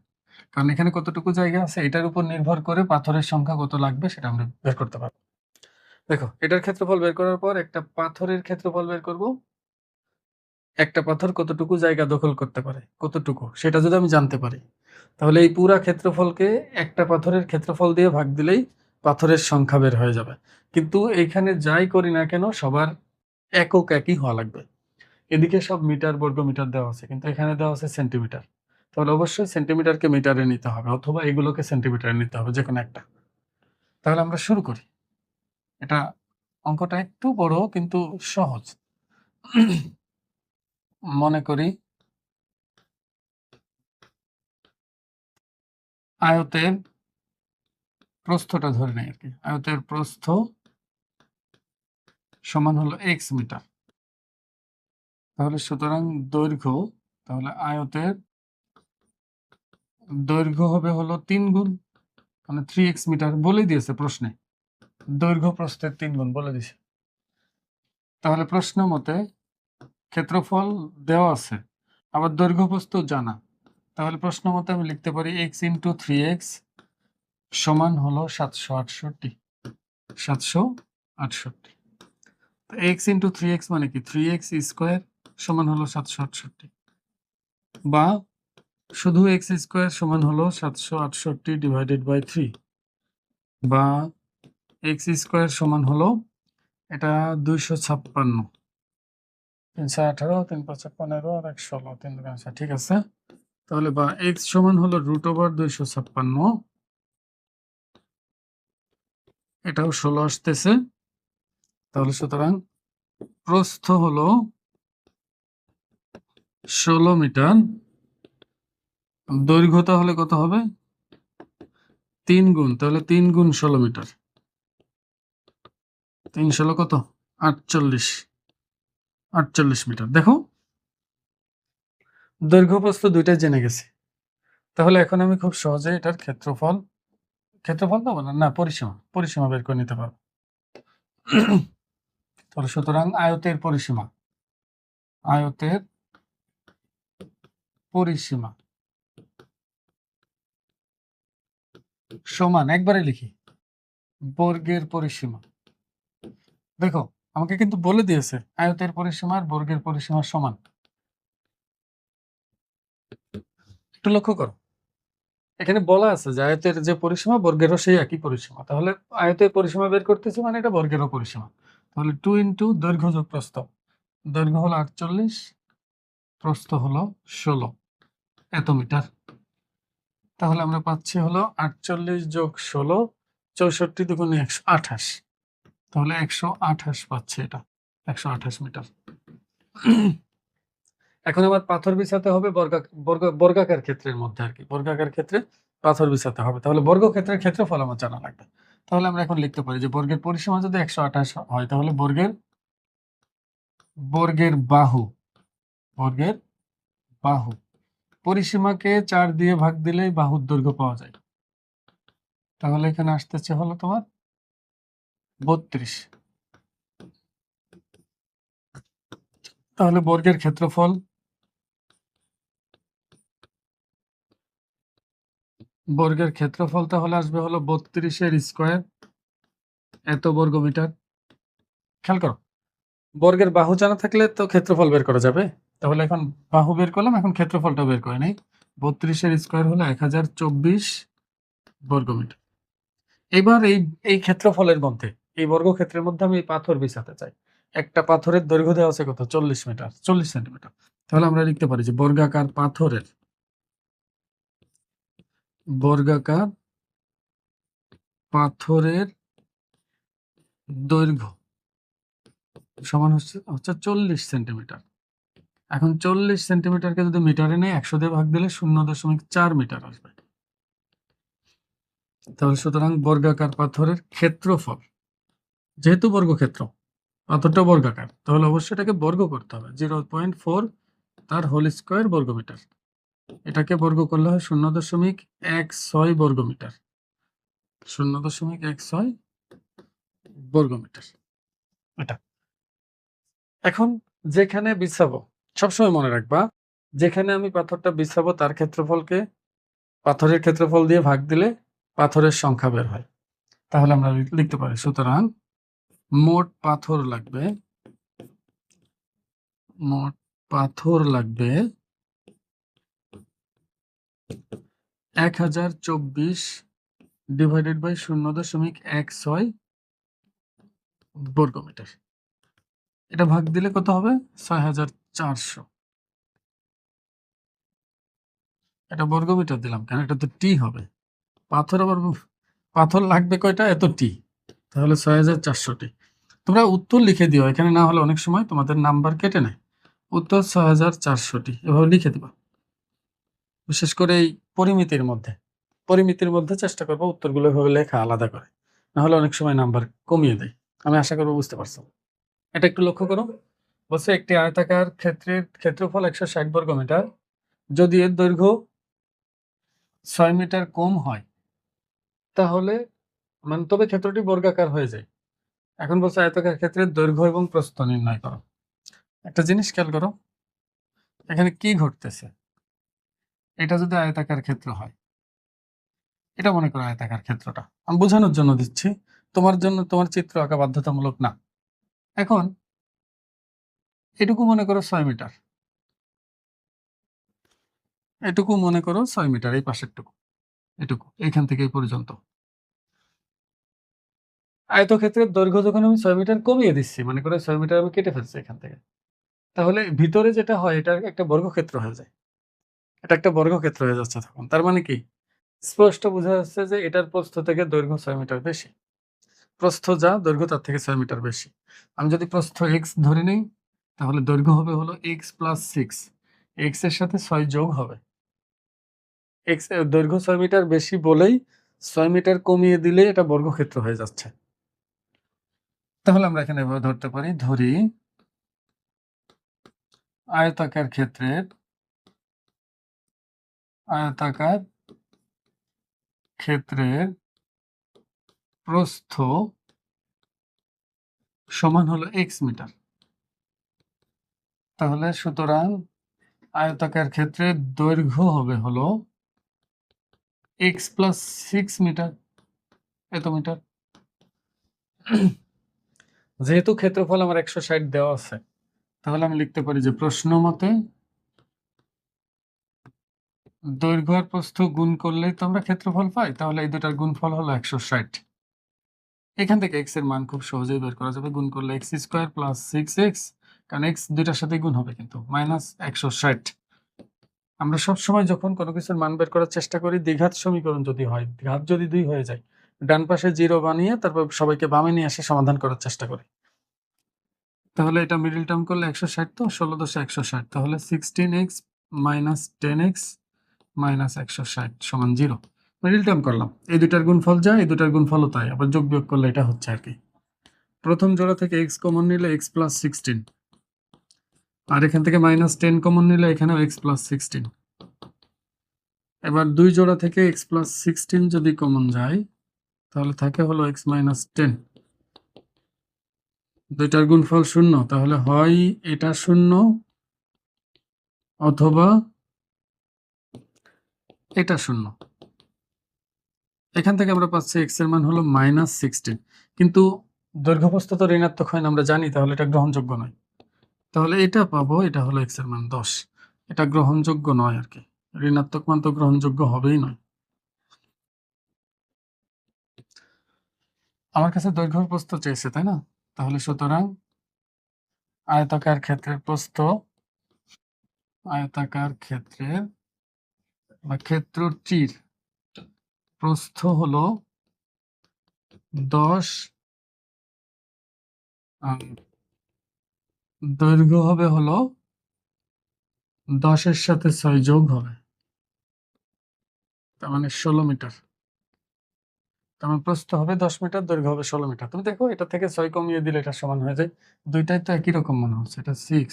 কারণ এখানে কতটুকু জায়গা আছে এটার উপর নির্ভর করে পাথরের সংখ্যা কত লাগবে সেটা আমরা বের করতে পারবো। দেখো এটার ক্ষেত্রফল বের করার পর একটা পাথরের ক্ষেত্রফল বের করব। একটা পাথর কতটুকু জায়গা দখল করতে পারে কতটুকু সেটা যদি আমি জানতে পারি, তাহলে এই পুরা ক্ষেত্রফলকে একটা পাথরের ক্ষেত্রফল দিয়ে ভাগ দিলেই পাথরের সংখ্যা বের হয়ে যাবে। কিন্তু এইখানে যাই করি না কেন সবার একক একই হওয়া লাগবে। এদিকে সব মিটার বর্গ মিটার দেওয়া আছে, কিন্তু এখানে দেওয়া আছে সেন্টিমিটার, তাহলে অবশ্যই সেন্টিমিটারকে মিটারে নিতে হবে অথবা এগুলোকে সেন্টিমিটারে নিতে হবে, যে কোনো একটা। তাহলে আমরা শুরু করি। এটা অঙ্কটা একটু বড় কিন্তু সহজ। মনে করি আয়তের প্রস্থটা ধরে নেই আর কি, আয়তের প্রস্থ সমান হলো x মিটার। তাহলে সুতরাং দৈর্ঘ্য, তাহলে আয়তের দৈর্ঘ্য হবে হলো 3 গুণ, মানে 3x মিটার বলে দিয়েছে প্রশ্নে, দৈর্ঘ্য প্রস্থের 3 গুণ বলে দিয়েছে। তাহলে প্রশ্ন মতে ক্ষেত্রফল দেওয়া আছে আবার দৈর্ঘ্য প্রস্থ জানা, তাহলে প্রশ্ন মতে আমি লিখতে পারি x ইন্টু 3x সমান হলো 768। 68। এক্স ইন্টু 3x মানে কি 3x স্কোয়ার সমান হলো 768, বা শুধু এক্স স্কোয়ার সমান হলো 768 ডিভাইডেড বাই 3, বা এক্স স্কোয়ার সমান হলো এটা 256, 318, 3 5 15 আর 116, 3 2 5, ঠিক আছে। তাহলে বা এক্স সমান হলো √256, এটাও 16 আসতেছে। তাহলে সুতরাং প্রস্থ হলো 16 মিটার, দৈর্ঘ্য তাহলে কত হবে 3 গুণ, তাহলে 3 গুণ 16 মিটার, 3 16 কত 48 মিটার। দেখো দৈর্ঘ্য প্রস্থ দুইটাই জেনে গেছি, তাহলে এখন আমি খুব সহজে এটার ক্ষেত্রফল দেবো না পরিসীমা বের করে নিতে পারবো। তাহলে সুতরাং আয়তের পরিসীমা সমান, একবারে লিখি, বর্গের পরিসীমা। দেখো আমাকে কিন্তু বলে দিয়েছে আয়তের পরিসীমা আর বর্গের পরিসীমা সমান। একটু লক্ষ্য করো, এখানে বলা আছে যে আয়তের যে পরিসীমা বর্গেরও সেই একই পরিসীমা, তাহলে আয়তের পরিসীমা বের করতেছি মানে এটা বর্গেরও পরিসীমা। তাহলে 2 ইন্টু দৈর্ঘ্য যোগ প্রস্থ, দৈর্ঘ্য হলো 48, প্রস্থ হলো 16 এত মিটার। তাহলে আমরা পাচ্ছি হলো 48 যোগ 16, 64 দুগুণে 128, তাহলে 128 পাচ্ছে, এটা 128 মিটার। এখন আবার পাথর বিছাতে হবে বর্গাকার ক্ষেত্রের মধ্যে আর কি, বর্গাকার ক্ষেত্রে পাথর বিছাতে হবে, তাহলে বর্গক্ষেত্রের ক্ষেত্রফল আমার জানা লাগবে। তাহলে আমরা এখন লিখতে পারি যে বর্গের পরিসীমা যদি 128 হয়, তাহলে বর্গের বাহু পরিসীমাকে 4 দিয়ে ভাগ দিলেই বাহুর দৈর্ঘ্য পাওয়া যায়। তাহলে এখানে আসতেছে হলো তোমার 32। তাহলে বর্গের ক্ষেত্রফল তাহলে আসবে হলো 32 স্কোয়ার এত বর্গ মিটার। খেয়াল করো, বর্গের বাহু জানা থাকলে তো ক্ষেত্রফল বের করা যাবে। তাহলে এখন বাহু বের করলাম, এখন ক্ষেত্রফলটা বের করে নেই। 32 স্কোয়ার হলো 1024 বর্গ মিটার। এবার এই ক্ষেত্রফলের মধ্যে, এই বর্গক্ষেত্রের মধ্যে আমি পাথর বিছাতে চাই। একটা পাথরের দৈর্ঘ্য দেওয়া আছে কত 40 মিটার, 40 সেন্টিমিটার। তাহলে আমরা লিখতে পারি যে বর্গাকার পাথরের দৈর্ঘ্য সমান হচ্ছে 40 সেন্টিমিটার। এখন 40 সেন্টিমিটারকে যদি মিটারে নেই 100 দিয়ে ভাগ দিলে 0.4 মিটার আসবে। তাহলে সুতরাং বর্গাকার পাথরের ক্ষেত্রফল, যেহেতু বর্গক্ষেত্র পাথরটা বর্গাকার, তাহলে অবশ্যই এটাকে বর্গ করতে হবে, 0.4 তার হোল স্কোয়ার বর্গ মিটার। এটাকে বর্গ করলে হয় 0.16 বর্গ মিটার, 0.16 বর্গ মিটার। এটা এখন যেখানে বিছাবো, সবসময় মনে রাখবা, যেখানে আমি পাথরটা বিছাবো তার ক্ষেত্রফলকে পাথরের ক্ষেত্রফল দিয়ে ভাগ দিলে পাথরের সংখ্যা বের হয়। তাহলে আমরা লিখতে পারি সুতরাং মোট পাথর লাগবে 1024 ডিভাইডেড বাই 0.16 বর্গ মিটার। এটা ভাগ দিলে কত হবে 6400। এটা বর্গ মিটার দিলাম কেন, এটা তো টি হবে। পাথর লাগবে কয়টা, এত টি, তাহলে 6400 টি। তোমরা উত্তর লিখে দিও, এখানে না হলে অনেক সময় তোমাদের নাম্বার কেটে নেয়। উত্তর 6400 টি, এভাবে লিখে দিবা। বিশেষ করে এই পরিমিতির মধ্যে চেষ্টা করবো উত্তরগুলো এভাবে লেখা আলাদা করে, না হলে অনেক সময় নাম্বার কমিয়ে দেয়। আমি আশা করবো বুঝতে পারছো। এটা একটু লক্ষ্য করো, বলছে একটি আয়তাকার ক্ষেত্রফল 160 বর্গ মিটার, যদি এর দৈর্ঘ্য 6 মিটার কম হয় তাহলে তবে ক্ষেত্রটি বর্গাকার হয়ে যায়। এখন বলছে আয়তাকার ক্ষেত্রের দৈর্ঘ্য এবং প্রস্থ নির্ণয় করো। একটা জিনিস খেয়াল করো, এখানে কি ঘটতেছে, এটা যদি আয়তাকার ক্ষেত্র হয়, এটা মনে করো আয়তাকার ক্ষেত্রটা আমি বোঝানোর জন্য দিচ্ছি, তোমার জন্য তোমার চিত্র আঁকা বাধ্যতামূলক না। এখন এটুকু মনে করো 6 মিটার, এটুকু মনে করো 6 মিটার, এই পাশেরটুকু, এটুকু এখান থেকে এই পর্যন্ত। আয়তক্ষেত্রের দৈর্ঘ্য যখন আমি 6 মিটার কমিয়ে দিচ্ছি, মনে করো 6 মিটার আমি কেটে ফেলছি এখান থেকে, তাহলে ভিতরে যেটা হয় এটা একটা বর্গক্ষেত্র হয়ে যায়, এটা একটা বর্গক্ষেত্র হয়ে যাচ্ছে তখন। তার মানে কি, স্পষ্ট বোঝা যাচ্ছে যে এটার প্রস্থ থেকে দৈর্ঘ্য 6 মিটার বেশি, প্রস্থ যা দৈর্ঘ্য তার থেকে 6 মিটার বেশি। আমি যদি প্রস্থ x ধরে নিই, তাহলে দৈর্ঘ্য হবে হলো x + 6, x এর সাথে 6 যোগ হবে, x এর দৈর্ঘ্য 6 মিটার বেশি বলেই 6 মিটার কমিয়ে দিলে এটা বর্গক্ষেত্র হয়ে যাচ্ছে। তাহলে আমরা এখানে এভাবে ধরতে পারি, ধরি আয়তাকার ক্ষেত্রের আয়তাকার ক্ষেত্রের প্রস্থ সমান হলো x মিটার। তাহলে সুতরাং আয়তাকার ক্ষেত্রের দৈর্ঘ্য হবে হলো x + 6 মিটার, এত মিটার। যেহেতু ক্ষেত্রফল আমার 160 দেওয়া আছে, তাহলে আমি লিখতে পারি যে প্রশ্ন মতে দৈর্ঘ্য আর প্রস্থ গুণ করলেই তো আমরা ক্ষেত্রফল পাই, তাহলে এই দুটার গুণফল হলো 160। এখান থেকে x এর মান খুব সহজেই বের করা যাবে, গুণ করলে x² + 6x, কারণ x দুইটার সাথেই গুণ হবে কিন্তু, -160। আমরা সবসময় যখন কোনো কিছুর মান বের করার চেষ্টা করি, দ্বিঘাত সমীকরণ যদি হয়, ঘাত যদি 2 হয়ে যায়, ডান পাশে 0 বানিয়ে তারপর সবাইকে বামে নিয়ে এসে সমাধান করার চেষ্টা করি। তাহলে এটা মিডল টার্ম করলে 160, তো 16 × 160, তাহলে 16x - 10x - 160 = 0। মিডল টার্ম করলাম, এই দুটার গুণফল যা, এই দুটার গুণফলও তাই, আবার যোগ বিয়োগ করলে এটা হচ্ছে আর কি। প্রথম জোড়া থেকে x কমন নিলে x + 16, আর এখান থেকে -10 কমন নিলে এখানেও x + 16। এবার দুই জোড়া থেকে x + 16 যদি কমন যায়, তাহলে থাকে হলো x - 10। দুইটার গুণফল 0, তাহলে হয় এটা 0 অথবা এটা 0। এখান থেকে আমরা পাচ্ছি x এর মান হলো -16, কিন্তু দৈর্ঘ্য প্রস্থ তো ঋণাত্মক হয় না, আমরা জানি, তাহলে এটা গ্রহণযোগ্য নয়। তাহলে এটা পাবো, এটা হলো x এর মান 10, এটা গ্রহণযোগ্য নয় আর কি, ঋণাত্মক মান তো গ্রহণযোগ্য হবেই নয়। আমার কাছে দৈর্ঘ্য প্রস্থ চেয়েছে, তাই না? তাহলে সুতরাং আয়তাকার ক্ষেত্রের প্রস্থ, আয়তাকার ক্ষেত্রের বা ক্ষেত্রটির প্রস্থ হলো 10, দৈর্ঘ্য হবে হলো 10 এর সাথে 6 যোগ হবে, তার মানে 16 মিটার। তার মানে প্রস্থ হবে 10 মিটার, দৈর্ঘ্য হবে 16 মিটার। তুমি দেখো এটা থেকে 6 কমিয়ে দিলে এটা সমান হয়ে যায়, দুইটাই তো একই রকম মনে হচ্ছে, এটা 6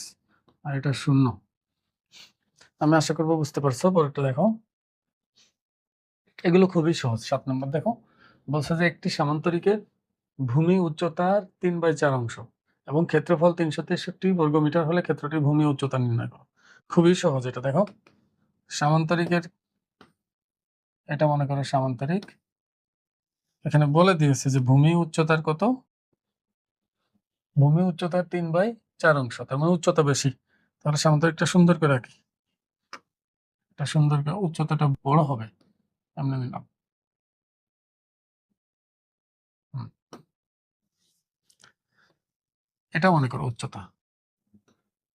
আর এটা 0। আমি আশা করবো বুঝতে পারছো। পরেরটা দেখো, এগুলো খুবই সহজ। 7 নম্বর দেখো, বলছে যে একটি সামান্তরিকের ভূমি উচ্চতার 3/4 অংশ এবং ক্ষেত্রফল 363 বর্গমিটার হলে ক্ষেত্রটির ভূমি উচ্চতা নির্ণয় করো। খুবই সহজ এটা। দেখো সামান্তরিকের, এটা মনে করো সামান্তরিক, এখানে বলে দিয়েছে যে ভূমি উচ্চতার কত, ভূমি উচ্চতার 3/4 অংশ, তার মানে উচ্চতা বেশি। তাহলে সামান্তরিকটা সুন্দর করে রাখি, এটা সুন্দর করে, উচ্চতাটা বড় হবে, আমরা নিলাম। এটা মনে করো উচ্চতা,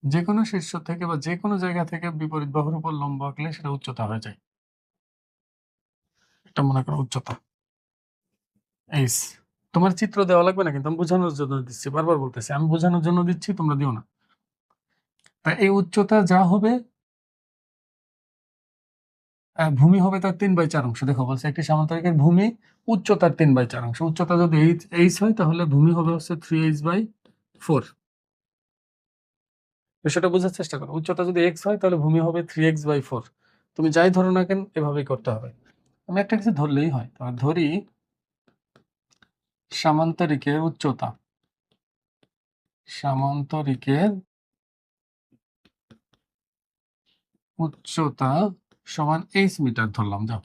যে কোনো শীর্ষ থেকে বা যে কোনো জায়গা থেকে বিপরীত বাহুর উপর লম্ব আঁকলে সেটা উচ্চতা হয়ে যায়। এটা মনে করো উচ্চতা এইচ। তোমার চিত্র দেওয়া লাগবে না, কিন্তু আমি বোঝানোর জন্য দিচ্ছি, বারবার বলতেছি, আমি বোঝানোর জন্য দিচ্ছি, তোমরা দিও না। তা এই উচ্চতা যা হবে, ভূমি হবে তার 3/4 অংশ। দেখো বলছে একটি সামান্তরিকের ভূমি উচ্চতার 3/4 অংশ। উচ্চতা যদি এইচ হয়, তাহলে ভূমি হবে হচ্ছে 3h/4। বিষয়টা বোঝার চেষ্টা করো। উচ্চতা যদি x হয়, তাহলে ভূমি হবে 3x/4। তুমি যাই ধরো না কেন, এভাবেই করতে হবে। আমি একটা কিছু ধরলেই হয়। তো ধরি সামান্তরিকের উচ্চতা, সামান্তরিকের উচ্চতা সমান h মিটার ধরলাম। যাও,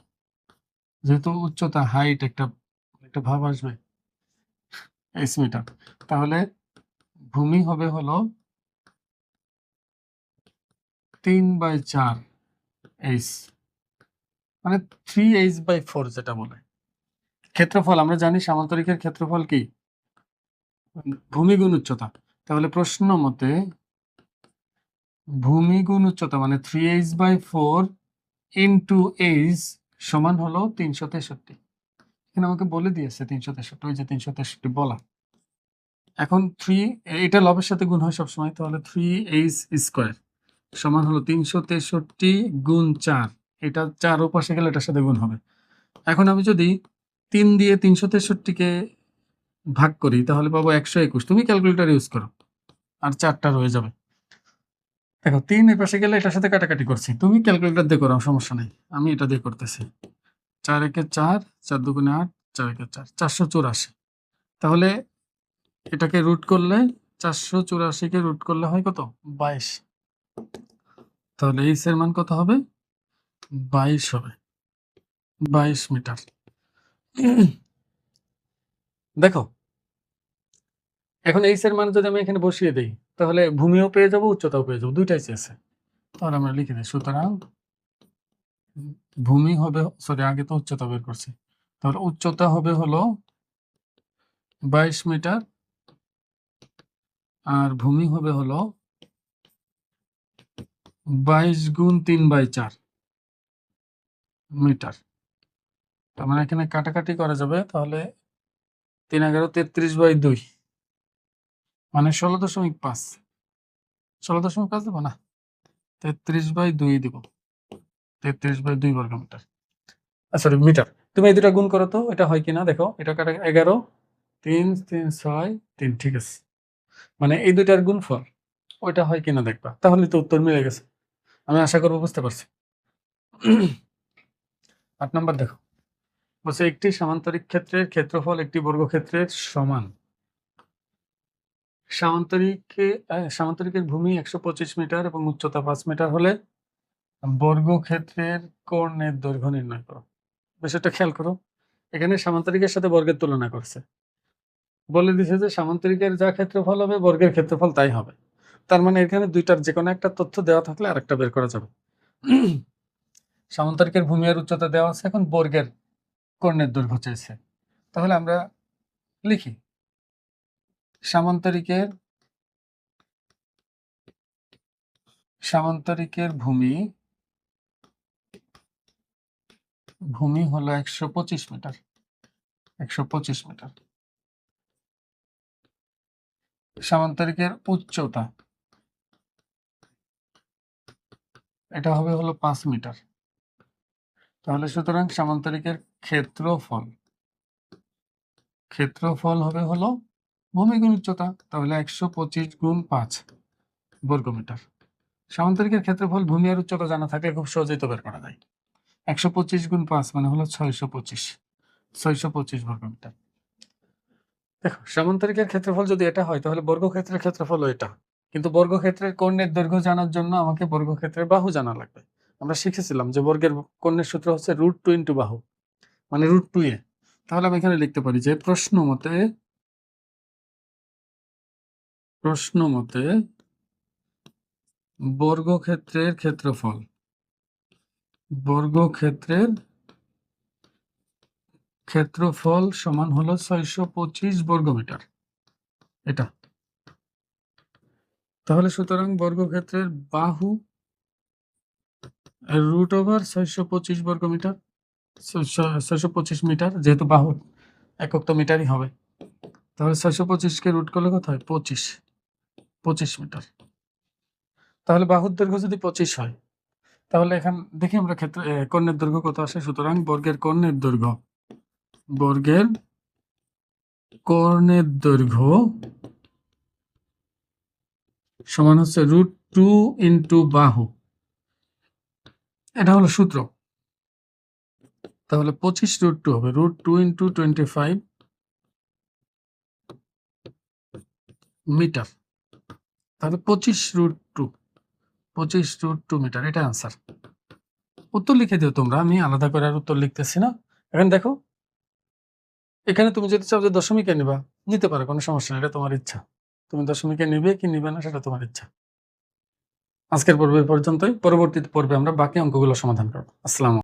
যেহেতু উচ্চতা হাইট একটা একটা ভাব আসবে, এইচ মিটার। তাহলে ভূমি হবে হলো 3/4 এইচ, মানে 3h/4 যেটা বলে। ক্ষেত্রফল আমরা জানি সামান্তরিকের ক্ষেত্রফল কি? ভূমি গুণ উচ্চতা। তাহলে প্রশ্ন মতে ভূমি গুণ উচ্চতা মানে 3h/4 ইন্টু এইচ সমান হলো 363। এখানে আমাকে বলে দিয়েছে 363, ওই যে 363 বলা। এখন এটা লবের সাথে গুণ হয় সবসময়, তাহলে 3h² সমান হলো 363 গুণ 4। এটা 4 ওপাশে গেলে এটার সাথে গুণ হবে। এখন আমি যদি 3 দিয়ে 363-কে ভাগ করি তাহলে পাবো 121। তুমি ক্যালকুলেটর ইউজ করো, আর 4টা রয়ে যাবে। দেখো 3 এই পাশে গেলে এটার সাথে কাটাকাটি করছি, তুমি ক্যালকুলেটর দিয়ে করো, সমস্যা নাই, আমি এটা দিয়ে করতেছি। 4 একে 4, 4 দুগুণে 8, 4 একে 4, 484। তাহলে এটাকে রুট করলে 484-কে রুট করলে হয় কত? 22। তাহলে এইচ এর মান কত হবে? 22 হবে, 22 মিটার। দেখো এখন এইচ এর মান যদি আমি এখানে বসিয়ে দিই তাহলে ভূমিও পেয়ে যাবো, উচ্চতাও পেয়ে যাবো, দুইটাই চেয়েছে। তাহলে আমরা লিখে দিই, সুতরাং ভূমি হবে, সরি আগে তো উচ্চতা বের করছি, তাহলে উচ্চতা হবে হলো 22 মিটার আর ভূমি হবে হলো 22 গুণ 3/4 মিটার। তার মানে এখানে কাটাকাটি করা যাবে, তাহলে 3 11 33/2 মানে 16.5। 16.5 দেবো না, 33/2 দিব, 33/2 বর্গ মিটার, সরি মিটার। তুমি এই দুটা গুণ করো তো এটা হয় কিনা দেখো। এটা কাটা 11, 3 3 6 3, ঠিক আছে, মানে এই দুইটার গুণফল ওইটা হয় কিনা দেখবা, তাহলে তো উত্তর মিলে গেছে। আমি আশা করবো বুঝতে পারছি। 8 নম্বর দেখো, বলছে একটি সামান্তরিক ক্ষেত্রের ক্ষেত্রফল একটি বর্গক্ষেত্রের সমান। সামান্তরিকের ভূমি 125 মিটার এবং উচ্চতা 5 মিটার হলে বর্গক্ষেত্রের কর্ণের দৈর্ঘ্য নির্ণয় করো। বিষয়টা খেয়াল করো, এখানে সামান্তরিকের সাথে বর্গের তুলনা করছে, বলে দিছে যে সামান্তরিকের যা ক্ষেত্রফল হবে বর্গের ক্ষেত্রফল তাই হবে। তার মানে এখানে দুইটার যে কোনো একটা তথ্য দেওয়া থাকলে আরেকটা বের করা যাবে। সামান্তরিকের ভূমি আর উচ্চতা দেওয়া আছে, এখন বর্গের কর্ণের দৈর্ঘ্য চাইছে। তাহলে আমরা লিখি সামান্তরিকের ভূমি হলো 125 মিটার, 125 মিটার। সামান্তরিকের উচ্চতা এটা হবে হলো 5 মিটার। তাহলে সুতরাং সামান্তরিকের ক্ষেত্রফল হবে হলো ভূমি গুণ উচ্চতা, তাহলে 125 গুণ 5 বর্গ মিটার। সামান্তরিকের ক্ষেত্রফল ভূমি আর উচ্চতা জানা থাকলে খুব সহজেই তো বের করা যায়। 125 গুণ 5 মানে হলো 625 বর্গ মিটার। দেখো সামান্তরিকের ক্ষেত্রফল যদি এটা হয় তাহলে বর্গক্ষেত্রের ক্ষেত্রফল এটা, কিন্তু বর্গক্ষেত্রের কর্ণের দৈর্ঘ্য জানার জন্য আমাকে বর্গক্ষেত্রের বাহু জানা লাগবে। আমরা শিখেছিলাম যে বর্গের কর্ণের সূত্র হচ্ছে √2 ইন্টু বাহু, মানে √2a। তাহলে আমি এখানে লিখতে পারি যে প্রশ্ন মতে বর্গক্ষেত্রের ক্ষেত্রফল সমান হলো 625 বর্গ মিটার, এটা। তাহলে সুতরাং বর্গক্ষেত্রের বাহু √625 বর্গ মিটার, 625 মিটার, যেহেতু বাহু একক তো মিটারই হবে। তাহলে 625-কে রুট করলে কত হয়? 25 মিটার। তাহলে বাহুর দৈর্ঘ্য যদি 25 হয় তাহলে এখান দেখি আমরা কর্ণের দৈর্ঘ্য কত আসে। সুতরাং বর্গের কর্ণের দৈর্ঘ্য সমান হচ্ছে √2 ইন্টু বাহু, এটা হলো সূত্র। তাহলে 25 √2 হবে, √2 ইন্টু 25 মিটার। তাহলে 25 √2 মিটার, এটা আনসার। উত্তর লিখে দিও তোমরা, আমি আলাদা করে আর উত্তর লিখতেছি না। এখন দেখো এখানে তুমি যদি চাও যে দশমিকে নিবা, নিতে পারো, কোনো সমস্যা নেই, এটা তোমার ইচ্ছা। তুমি দশমিকে নিবে কি নিবে না সেটা তোমার ইচ্ছা। আজকের পর্ব এই পর্যন্তই। পরবর্তী পর্বে আমরা বাকি অঙ্কগুলো সমাধান করব। আসসালামু